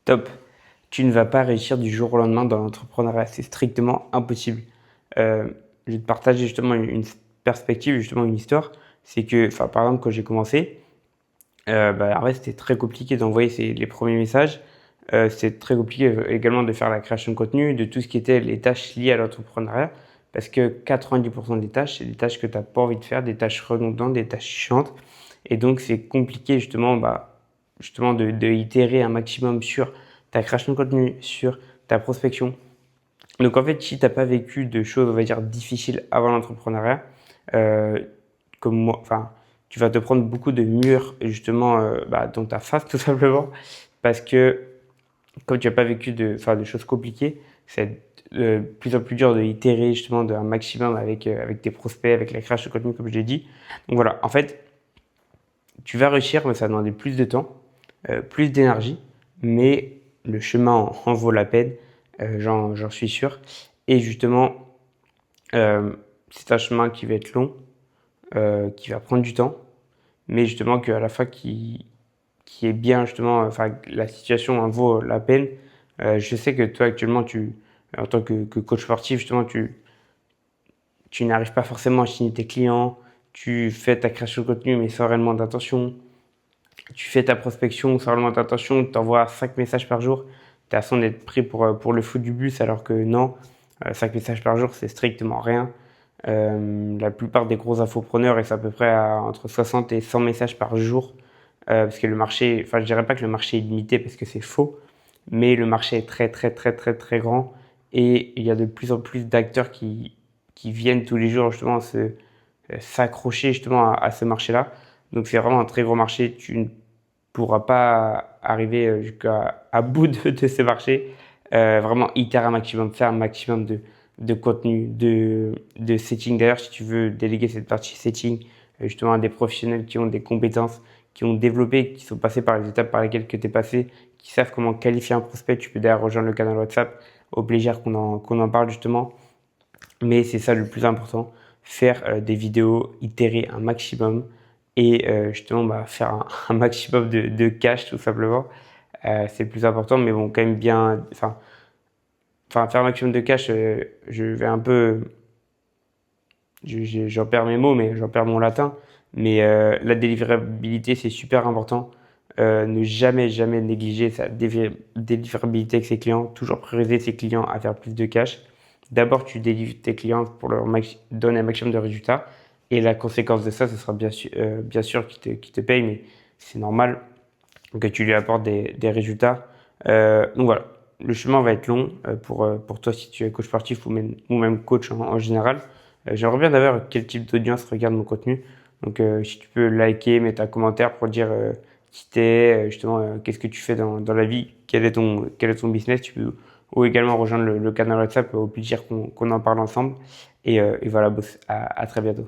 Top. Tu ne vas pas réussir du jour au lendemain dans l'entrepreneuriat. C'est strictement impossible. Euh, je vais te partager justement une perspective, justement une histoire. C'est que, enfin, par exemple, quand j'ai commencé, en fait, c'était très compliqué d'envoyer les premiers messages. C'était très compliqué également de faire la création de contenu, de tout ce qui était les tâches liées à l'entrepreneuriat. Parce que 90% des tâches, c'est des tâches que tu n'as pas envie de faire, des tâches redondantes, des tâches chiantes. Et donc, c'est compliqué justement, justement de itérer un maximum sur ta création de contenu, sur ta prospection. Donc en fait, si tu n'as pas vécu de choses, on va dire, difficiles avant l'entrepreneuriat, euh, comme moi, enfin, tu vas te prendre beaucoup de murs justement dans ta face tout simplement, parce que comme tu n'as pas vécu de choses compliquées, c'est de plus en plus dur de itérer justement d'un maximum avec tes prospects, avec la création de contenu comme je l'ai dit. Donc voilà, en fait, tu vas réussir, mais ça va demander plus de temps, plus d'énergie, mais le chemin en vaut la peine, j'en suis sûr. Et justement, euh, c'est un chemin qui va être long, qui va prendre du temps, mais justement qu'à la fin qui est bien justement, enfin la situation en vaut la peine. Je sais que toi actuellement, en tant que coach sportif, justement, tu n'arrives pas forcément à signer tes clients, tu fais ta création de contenu mais sans réellement d'intention, tu fais ta prospection sans réellement d'intention, tu envoies 5 messages par jour, tu as l'impression d'être pris pour le fou du bus alors que non, 5 messages par jour c'est strictement rien. La plupart des gros infopreneurs, ils sont à peu près entre 60 et 100 messages par jour. Parce que le marché, enfin je dirais pas que le marché est limité parce que c'est faux, mais le marché est très très très très très grand et il y a de plus en plus d'acteurs qui viennent tous les jours justement s'accrocher justement à ce marché-là. Donc c'est vraiment un très gros marché. Tu ne pourras pas arriver jusqu'à à bout de ce marché. Vraiment itérer un maximum, faire un maximum de contenu, de setting. D'ailleurs, si tu veux déléguer cette partie setting justement à des professionnels qui ont des compétences, qui ont développé, qui sont passés par les étapes par lesquelles tu es passé, qui savent comment qualifier un prospect, tu peux d'ailleurs rejoindre le canal WhatsApp. Au plaisir qu'on en parle justement. Mais c'est ça le plus important, faire des vidéos, itérer un maximum et justement faire un maximum de cash tout simplement. C'est le plus important, mais bon, quand même bien, faire un maximum de cash, je vais un peu, j'en perds mes mots, mais j'en perds mon latin. Mais la délivrabilité, c'est super important. Ne jamais, jamais négliger sa délivrabilité avec ses clients. Toujours prioriser ses clients à faire plus de cash. D'abord, tu délivres tes clients pour leur donner un maximum de résultats. Et la conséquence de ça, ce sera bien sûr qui te paye, mais c'est normal que tu lui apportes des résultats. Donc voilà, le chemin va être long pour toi si tu es coach sportif ou même coach en général. J'aimerais bien d'ailleurs quel type d'audience regarde mon contenu. Donc si tu peux liker, mettre un commentaire pour dire qui t'es, justement qu'est-ce que tu fais dans la vie, quel est ton business. Tu peux ou également rejoindre le canal WhatsApp au plaisir qu'on en parle ensemble. Et voilà, boss, à très bientôt.